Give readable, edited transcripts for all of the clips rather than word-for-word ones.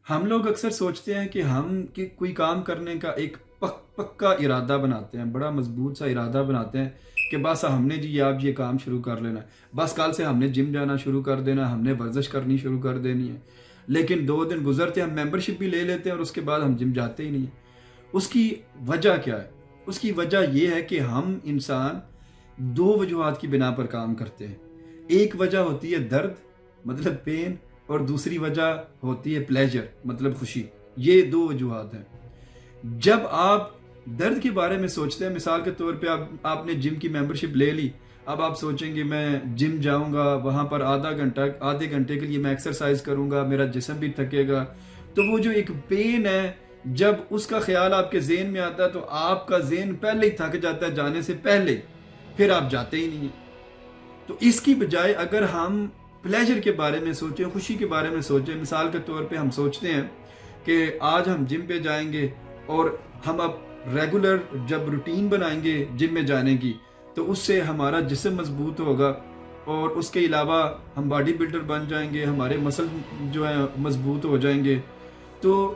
ہم لوگ اکثر سوچتے ہیں کہ ہم کہ کوئی کام کرنے کا ایک پکا ارادہ بناتے ہیں، بڑا مضبوط سا ارادہ بناتے ہیں کہ بس ہم نے جی آپ یہ کام شروع کر لینا ہے، بس کل سے ہم نے جم جانا شروع کر دینا ہے، ہم نے ورزش کرنی شروع کر دینی ہے۔ لیکن 2 دن گزرتے ہم ممبرشپ بھی لے لیتے ہیں اور اس کے بعد ہم جم جاتے ہی نہیں ہیں۔ اس کی وجہ کیا ہے؟ اس کی وجہ یہ ہے کہ ہم انسان 2 وجوہات کی بنا پر کام کرتے ہیں۔ ایک وجہ ہوتی ہے درد، مطلب پین، اور دوسری وجہ ہوتی ہے پلیجر، مطلب خوشی۔ یہ 2 وجوہات ہیں۔ جب آپ درد کے بارے میں سوچتے ہیں، مثال کے طور پہ آپ نے جم کی ممبرشپ لے لی، اب آپ سوچیں گے میں جم جاؤں گا، وہاں پر آدھے گھنٹے کے لیے میں ایکسرسائز کروں گا، میرا جسم بھی تھکے گا، تو وہ جو ایک پین ہے، جب اس کا خیال آپ کے ذہن میں آتا ہے تو آپ کا ذہن پہلے ہی تھک جاتا ہے جانے سے پہلے، پھر آپ جاتے ہی نہیں ہیں۔ تو اس کی بجائے اگر ہم پلیجر کے بارے میں سوچیں، خوشی کے بارے میں سوچیں، مثال کے طور پہ ہم سوچتے ہیں کہ آج ہم جم پہ جائیں گے اور ہم اب ریگولر جب روٹین بنائیں گے جم میں جانے کی تو اس سے ہمارا جسم مضبوط ہوگا، اور اس کے علاوہ ہم باڈی بلڈر بن جائیں گے، ہمارے مسل جو ہیں مضبوط ہو جائیں گے۔ تو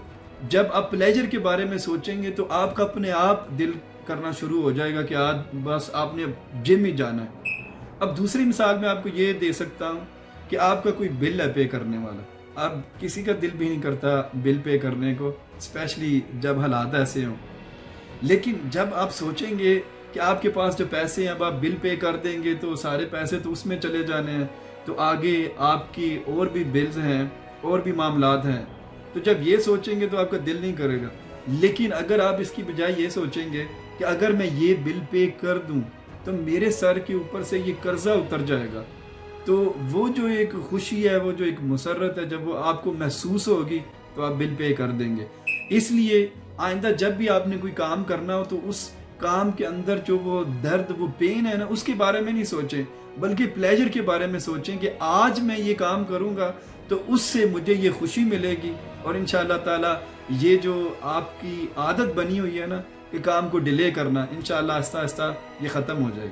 جب آپ پلیجر کے بارے میں سوچیں گے تو آپ کا اپنے آپ دل کرنا شروع ہو جائے گا کہ آج بس آپ نے جم ہی جانا ہے۔ اب دوسری مثال میں آپ کو یہ دے سکتا ہوں کہ آپ کا کوئی بل ہے پے کرنے والا، اب کسی کا دل بھی نہیں کرتا بل پے کرنے کو، اسپیشلی جب حالات ایسے ہوں۔ لیکن جب آپ سوچیں گے کہ آپ کے پاس جو پیسے ہیں اب آپ بل پے کر دیں گے تو سارے پیسے تو اس میں چلے جانے ہیں، تو آگے آپ کی اور بھی بلز ہیں اور بھی معاملات ہیں، تو جب یہ سوچیں گے تو آپ کا دل نہیں کرے گا۔ لیکن اگر آپ اس کی بجائے یہ سوچیں گے کہ اگر میں یہ بل پے کر دوں تو میرے سر کے اوپر سے یہ قرضہ اتر جائے گا، تو وہ جو ایک خوشی ہے، وہ جو ایک مسرت ہے، جب وہ آپ کو محسوس ہوگی تو آپ بل پے کر دیں گے۔ اس لیے آئندہ جب بھی آپ نے کوئی کام کرنا ہو تو اس کام کے اندر جو وہ درد، وہ پین ہے نا، اس کے بارے میں نہیں سوچیں، بلکہ پلیجر کے بارے میں سوچیں کہ آج میں یہ کام کروں گا تو اس سے مجھے یہ خوشی ملے گی، اور انشاءاللہ تعالی یہ جو آپ کی عادت بنی ہوئی ہے نا کہ کام کو ڈیلے کرنا، انشاءاللہ آہستہ آہستہ یہ ختم ہو جائے گی۔